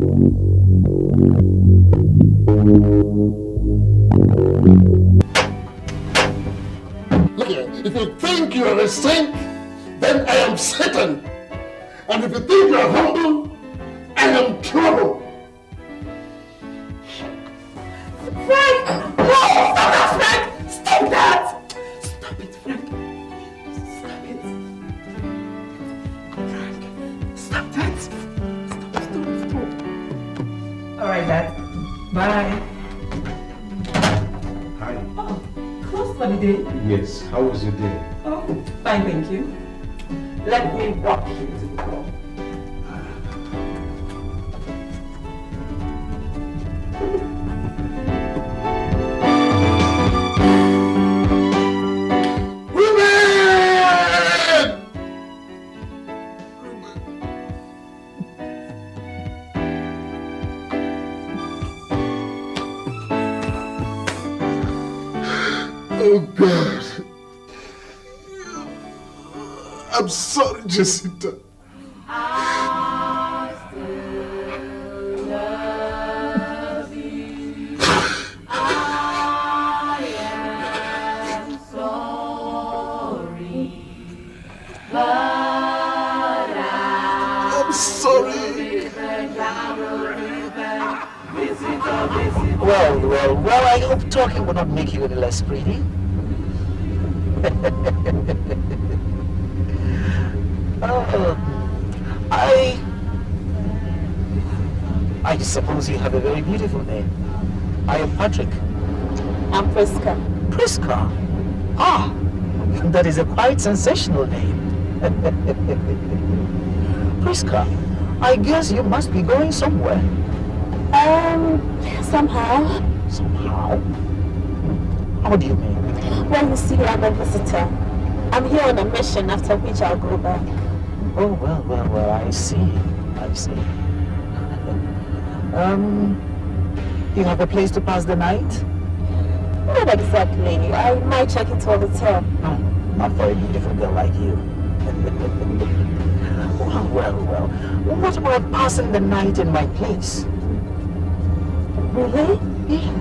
Look here, if you think you are a saint, then I am Satan. And if you think you are humble, I am trouble. Frank! No! Stop that, Frank! Stop that! Stop it, Frank. Stop it. Frank, stop that. Stop. All right, Dad. Bye. Hi. Oh, close for the day? Yes. How was your day? Oh, fine, thank you. Let me walk you to the door. Oh God. I'm sorry, Jacinta. I still love you. I am sorry, but I'm sorry. Well, I hope talking will not make you any less pretty. I suppose you have a very beautiful name. I am Patrick. I'm Priska. Priska? Ah, that is a quite sensational name. Priska, I guess you must be going somewhere. Somehow. Somehow? How do you mean? Well, you see, I'm a visitor. I'm here on a mission, after which I'll go back. Oh, well, I see. You have a place to pass the night? Not exactly. I might check into a hotel. No, not for a beautiful girl like you. Well. What about passing the night in my place? Really? Yeah.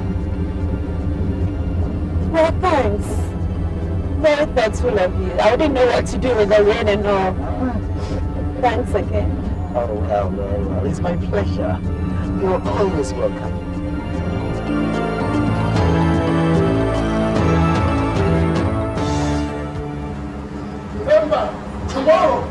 Well, thanks. Very thoughtful of you. I wouldn't know what to do with the rain and all. Thanks again. Oh, well, it's my pleasure. You're always welcome. Remember, tomorrow.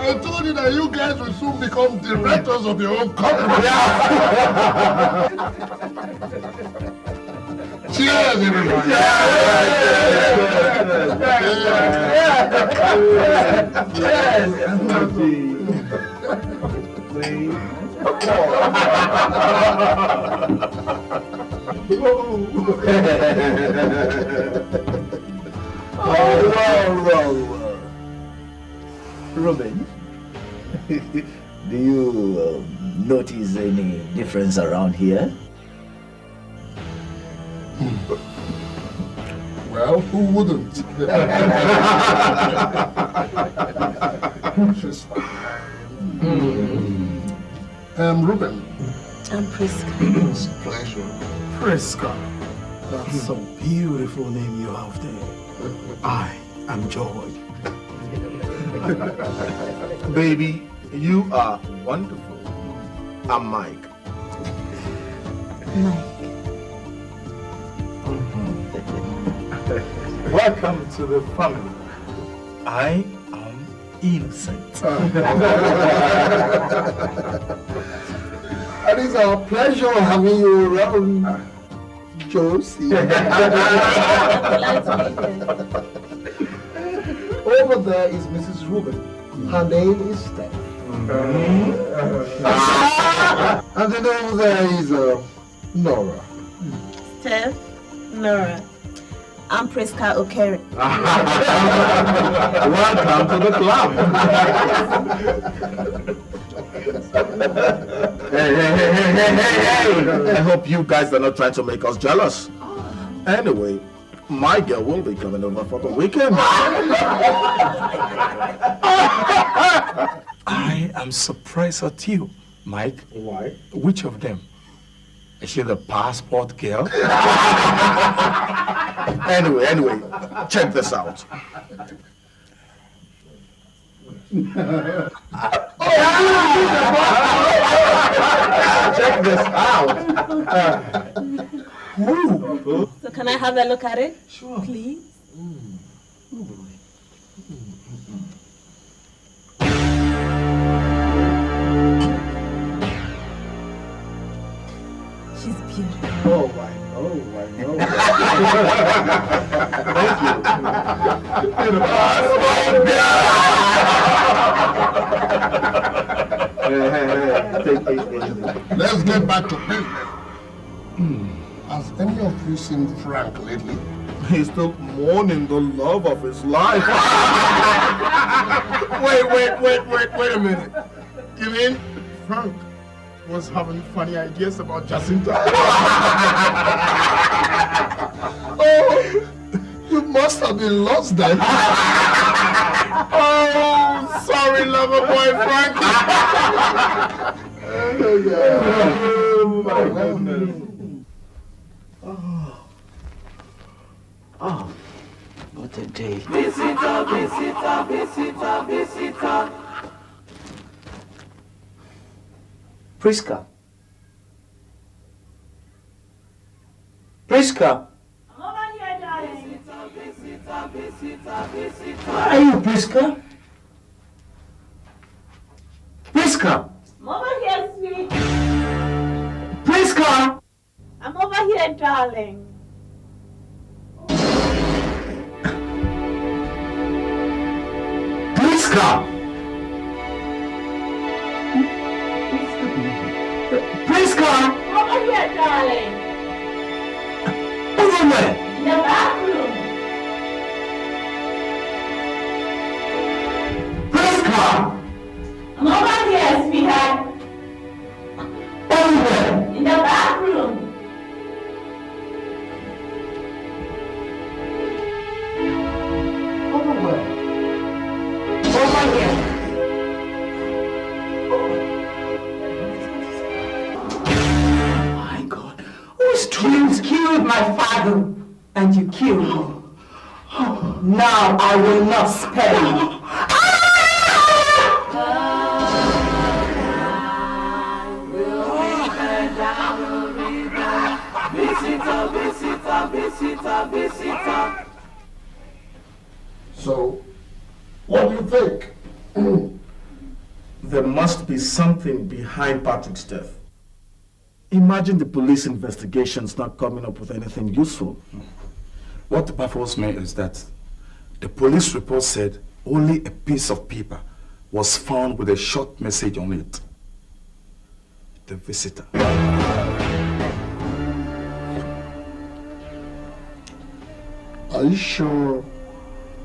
I told you that you guys will soon become directors of your own company. Cheers, everybody. Well. Ruben, do you notice any difference around here? Well, who wouldn't? She's fine. Ruben. I'm Priska. It's a pleasure. Priska. That's a beautiful name you have there. I am George. Baby, you are wonderful. I'm Mike. Welcome to the family. I am Innocent. And it's our pleasure having you around, Josie. Over there is Mrs. Rubin. Her name is Steph. And then over there is Nora. Steph, Nora. I'm Priska O'Kerry. Welcome to the club. Hey. I hope you guys are not trying to make us jealous. Anyway, my girl will be coming over for the weekend. I am surprised at you, Mike. Why? Which of them? Is she the passport girl? Anyway, check this out. Check this out. So can I have a look at it? Sure. Please? She's beautiful. Oh, I know. Let's get back to business. Has any of you seen Frank lately? He's still mourning the love of his life. Wait a minute. You mean Frank was having funny ideas about Jacinta? Oh, you must have been lost then. Oh, sorry, lover boy Frank. Oh, my goodness. Oh, what a day. Visitor. Priska. Priska. I'm over here, darling. Where are you, Priska? Priska. I'm over here, sweet. Priska. I'm over here, darling. Priska. Priska. I'm over here, darling. Over where? In the bathroom. Priska. I'm over here, sweetheart. Over where? In the bathroom. Over where? Over here. My God. Who's you killed my father and you killed me. Now I will not spare you. Visitor. So, what do you think? There must be something behind Patrick's death. Imagine the police investigations not coming up with anything useful. What baffles me is that the police report said only a piece of paper was found with a short message on it. The visitor. Are you sure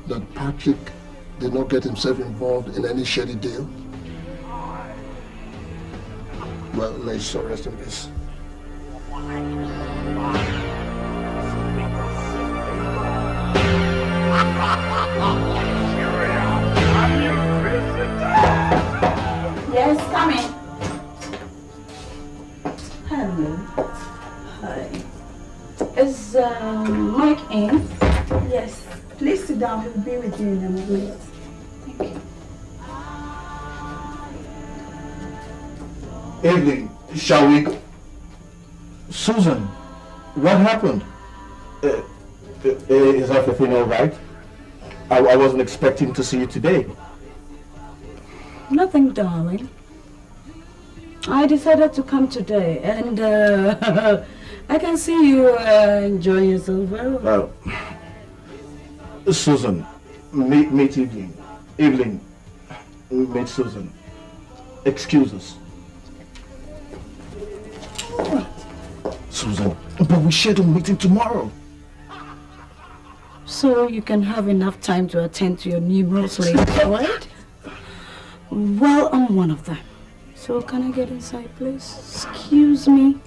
that Patrick did not get himself involved in any shady deal? Well, may so rest in peace. Yes, come in. Hello. Hi. Is Mike in? Yes. Please sit down. He'll be with you in a moment. Thank you. Evening, shall we go? Susan, what happened? Is everything all right? I wasn't expecting to see you today. Nothing, darling. I decided to come today, and I can see you enjoying yourself very well. Susan, meet Evelyn. Evelyn, meet Susan. Excuse us. Susan, but we scheduled a meeting tomorrow. So you can have enough time to attend to your numerous ladies, right? Well, I'm one of them. So can I get inside, please? Excuse me.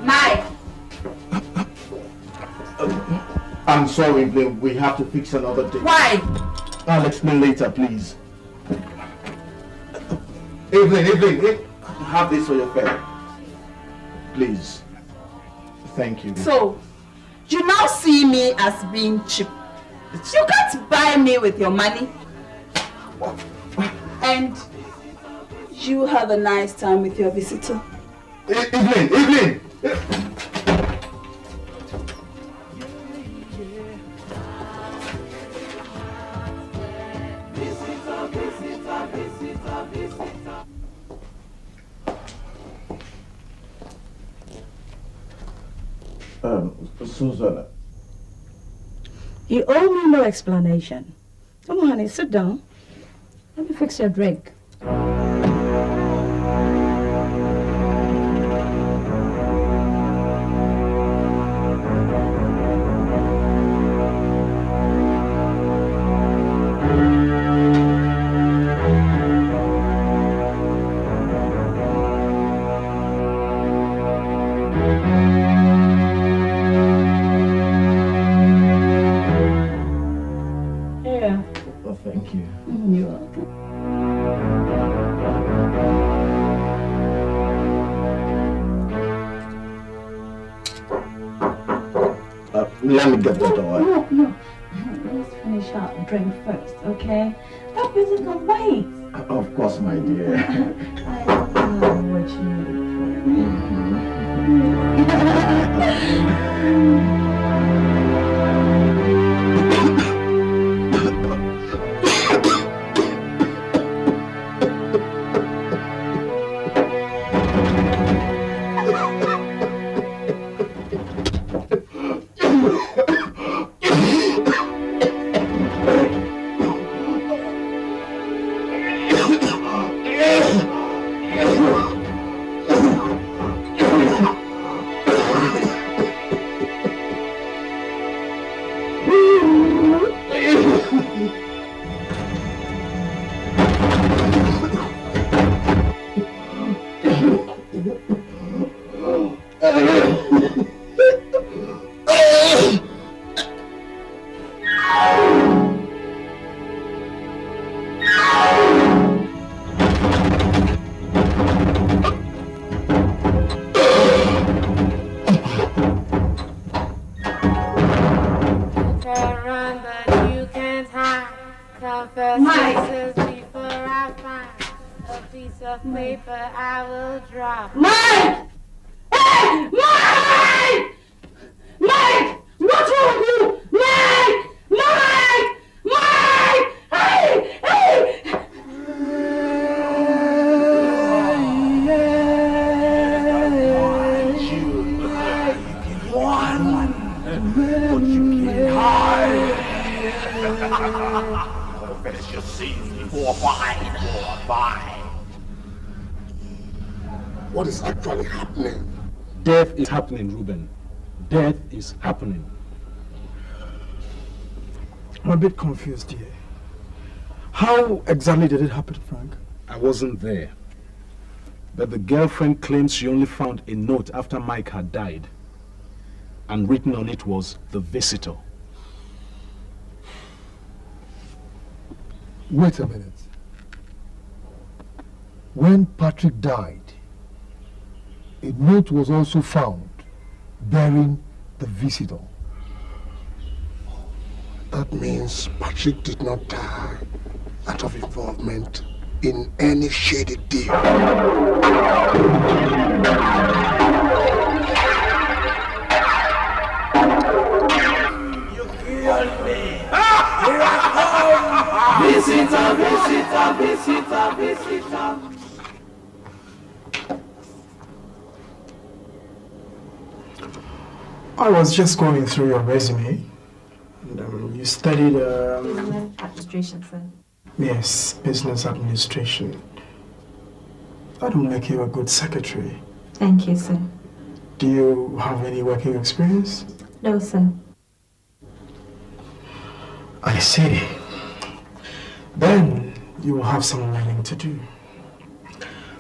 Mike! I'm sorry, Evelyn. We have to fix another day. Why? I'll explain later, please. Evelyn, have this for your fare. Please. Thank you. So, you now see me as being cheap. You can't buy me with your money. And you have a nice time with your visitor. Evelyn! Susan. You owe me no explanation. Come on, honey, sit down. Let me fix your drink. Thank you. You're welcome. Let me get the door. No. Let's finish our drink first, okay? That person can wait. Of course, my dear. I don't know what you need. What is actually happening? Death is happening, Ruben. Death is happening. I'm a bit confused here. How exactly did it happen, Frank? I wasn't there. But the girlfriend claims she only found a note after Mike had died. And written on it was, "The Visitor." Wait a minute. When Patrick died, a note was also found bearing the visitor. That means Patrick did not die out of involvement in any shady deal. You killed me! Here I come! Visitor, visitor, visitor, visitor. I was just going through your resume. And, you studied... Business administration, sir. Yes, business administration. That will make you a good secretary. Thank you, sir. Do you have any working experience? No, sir. I see. Then you will have some learning to do.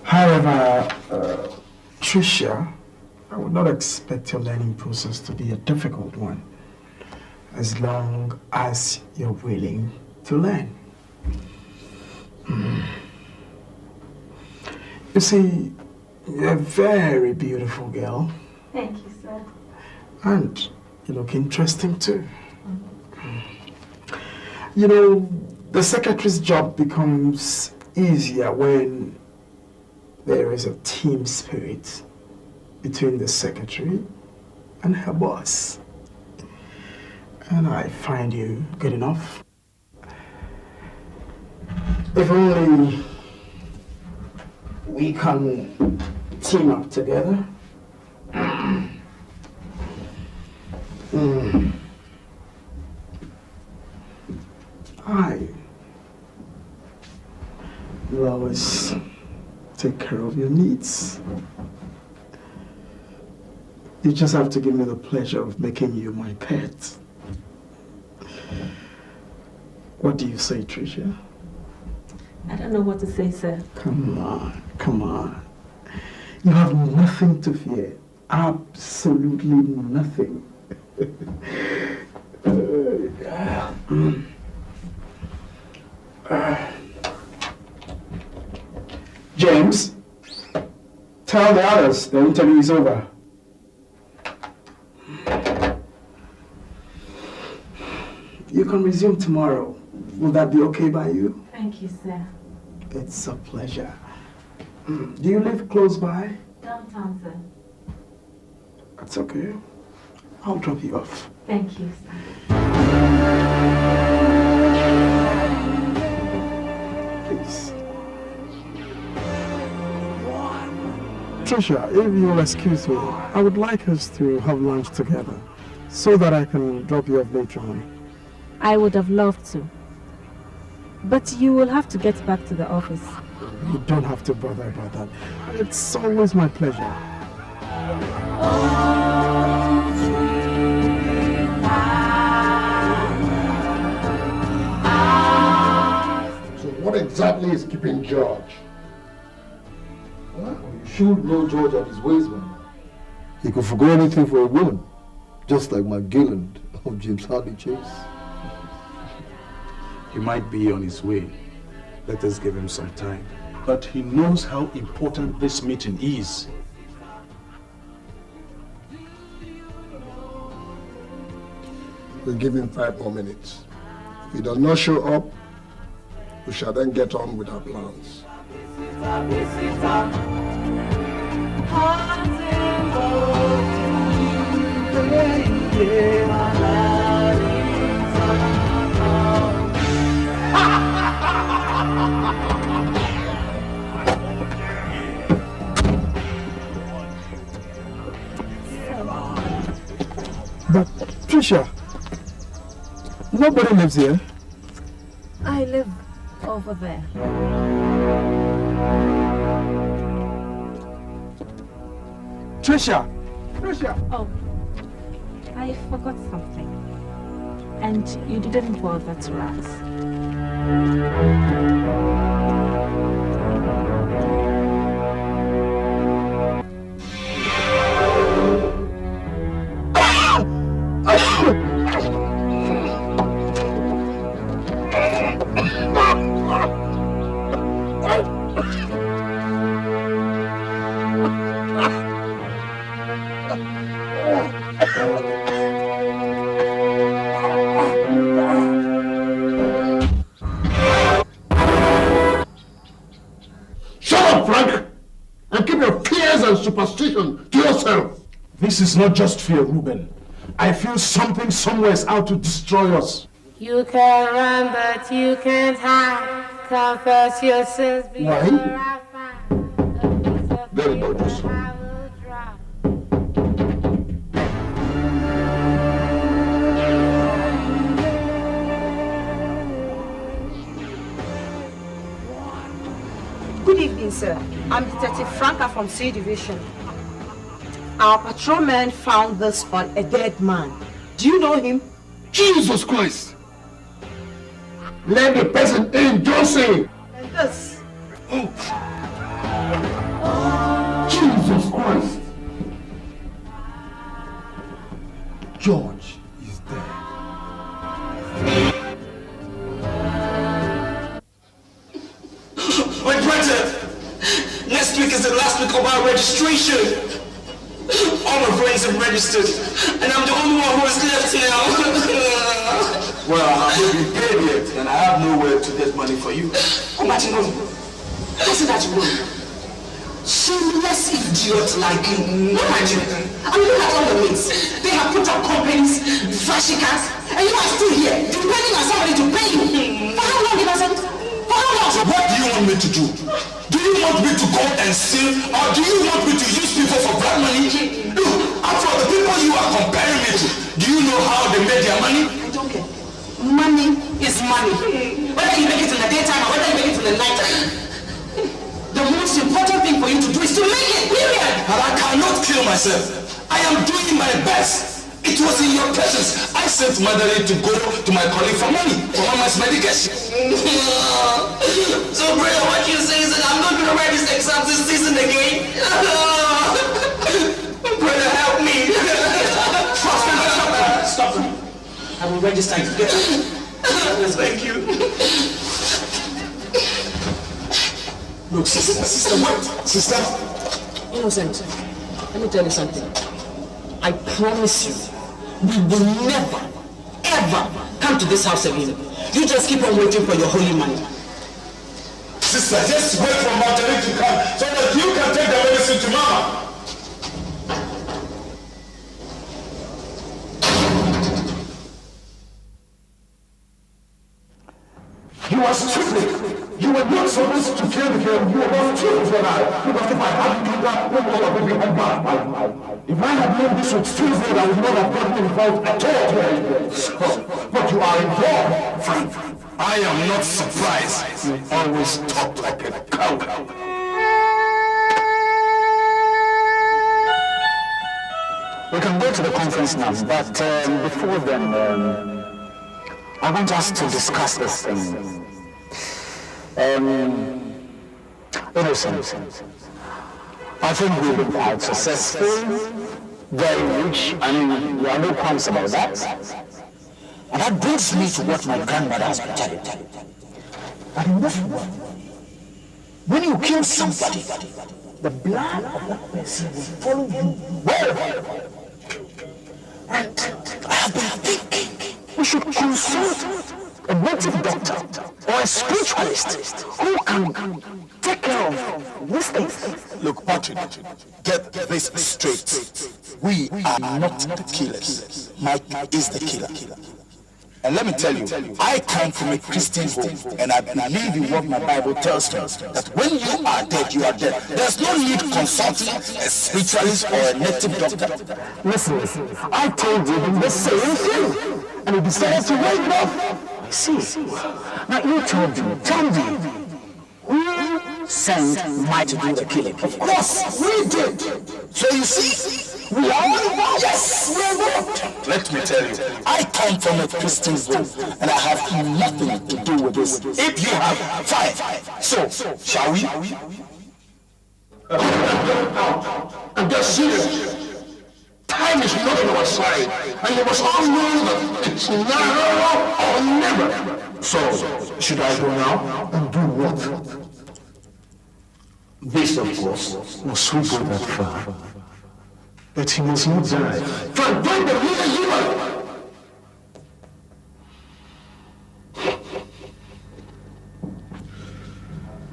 However, Tricia, I would not expect your learning process to be a difficult one, as long as you're willing to learn. You see, you're a very beautiful girl. Thank you, sir. And you look interesting too. You know, the secretary's job becomes easier when there is a team spirit between the secretary and her boss. And I find you good enough. If only we can team up together. I will always take care of your needs. You just have to give me the pleasure of making you my pet. What do you say, Tricia? I don't know what to say, sir. Come on, come on. You have nothing to fear. Absolutely nothing. James, tell the others the interview is over. You can resume tomorrow. Will that be okay by you? Thank you, sir. It's a pleasure. Do you live close by? Downtown, sir. That's okay. I'll drop you off. Thank you, sir. Please. Tricia, if you'll excuse me, I would like us to have lunch together so that I can drop you off later on. I would have loved to. But you will have to get back to the office. You don't have to bother about that. It's always my pleasure. So what exactly is keeping George? Well, you should know George and his ways, man. He could forgo anything for a woman, just like my Gilland of James Hartley Chase. He might be on his way. Let us give him some time. But he knows how important this meeting is. We'll give him 5 more minutes. If he does not show up, we shall then get on with our plans. But, Tricia, nobody lives here. I live over there. Tricia! Tricia! Oh, I forgot something. And you didn't bother to ask. This is not just fear, Reuben. I feel something somewhere is out to destroy us. You can run, but you can't hide. Confess your sins before I find. Very gorgeous. Good evening, sir. I'm Detective Franca from C Division. Our patrolman found this on a dead man. Do you know him? Jesus Christ! Let the person in, Josie! And this? Oh. Jesus Christ! George is dead. Wait, next week is the last week of our registration. All my friends have registered, and I'm the only one who is left now. Well, I haven't been paid yet, and I have nowhere to get money for you. Oh, Martin, listen that you shameless idiot like you. No, Martin. I mean, look at all the mates. They have put up companies, flashy cars, and you are still here, depending on somebody to pay you. For how long, innocent? For how long? So what do you want me to do? Do you want me to go and steal, or do you want me to use people for black money? Look, after the people you are comparing me to, do you know how they make their money? I don't care. Money is money. Whether you make it in the daytime or whether you make it in the nighttime. The most important thing for you to do is to make it, period. But I cannot kill myself. I am doing my best. It was in your presence. I sent Madeline to go to my colleague for money, for Mama's medication. So, brother, what you say is that I'm not going to write this exam this season again? Brother, help me. Stop. I will register you. Thank you. Look, sister, wait. Sister. Innocent, let me tell you something. I promise you, we will never, ever come to this house again. You just keep on waiting for your holy money. Sister, just wait for Marjorie to come so that you can take the medicine to Mama. You are stupid! You were not supposed to kill him. You were not stupid for that. Because if I hadn't done that, all would be unbound. If I had known this was Tuesday, I would not have gotten involved at all. So, but you are involved. Frank, I am not surprised. You always talk like a coward. We can go to the conference now, but before then, I want us to discuss this thing. Innocent. I think we've been quite successful, very rich, I mean, there are no qualms about that. And that brings me to what my grandmother has been telling me. That in this world, when you kill somebody, the blood of that person will follow you wherever. And I have been thinking we should consult a native doctor or a spiritualist who can take care of these things. Look, Patrick, get this straight. We are not the killers. Mike is the killer. And let me tell you, I come from a Christian home, and I believe in what my Bible tells me, that when you are dead, you are dead. There's no need consulting a spiritualist or a native doctor. Listen, I told you the same thing, and you decided to wait it off. I see. Now you tell me, who sent Mike to do the killing? Of course, we did. So you see, we are involved. Yes, we are involved. Let me tell you, I come from a Christian home, and I have nothing to do with this. If you have, fine. So, shall we? I'm just serious. Time is not on our side, and you must all know that it's now or never. So, should I go now? And do what? This, of course, must we go that far? But he must not die. From the real human!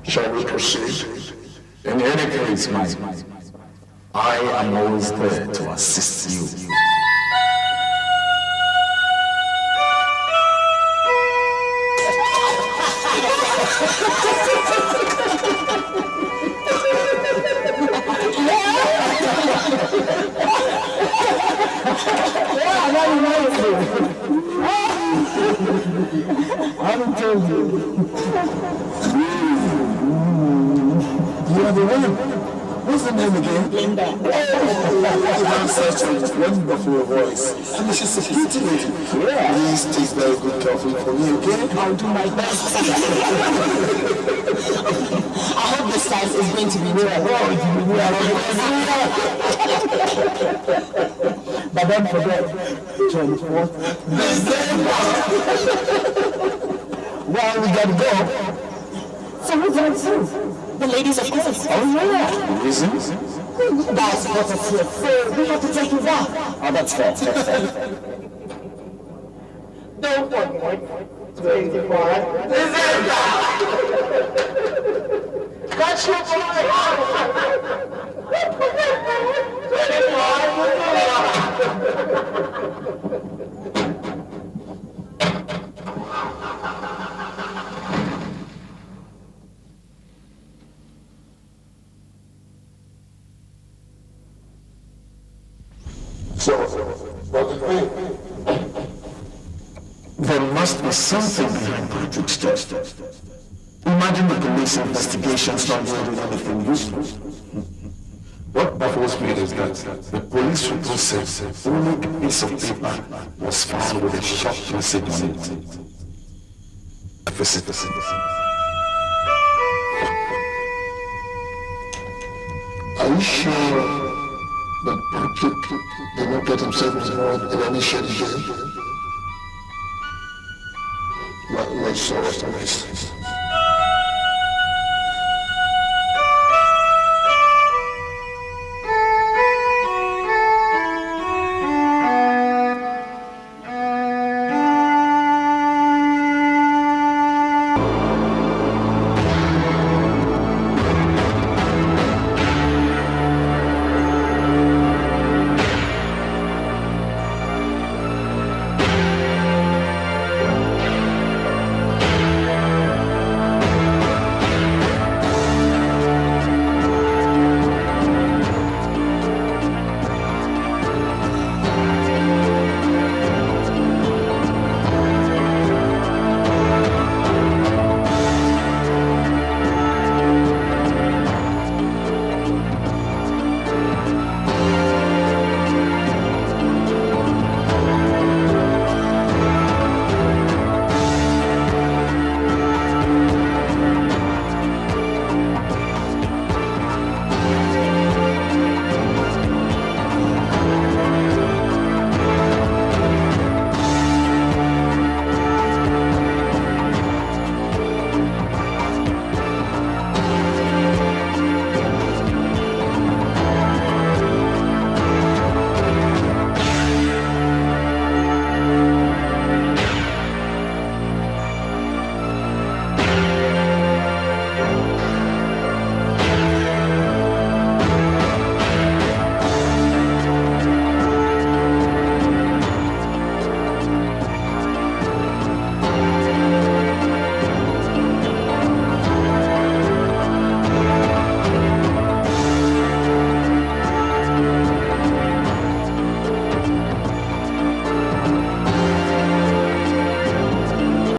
Shall we proceed? In any case, Mike, I am always there to assist you. I don't tell you. You are the one. What's the name again? Linda. You have such a wonderful voice. And she's a pretty lady. Yeah. Please take very good care of it for me, okay? I'll do my best. I hope this time is going to be real. But don't forget, 24th December. Well, we gotta go. So who's going to? The ladies, of course. Oh, yeah. Reasons? That's what it's here for. We have to take you back. Oh, that's fair. That's fair. Don't forget, 24th December. That's your boy. 24th So, what do you think? There must be something behind Patrick's death. Imagine the police investigations not yielding anything useful. What baffles me is that the police report says only a piece of paper was found with a short message on it. Visit. Are you sure that Patrick did not get himself involved in any shady game? Well, so what's the next?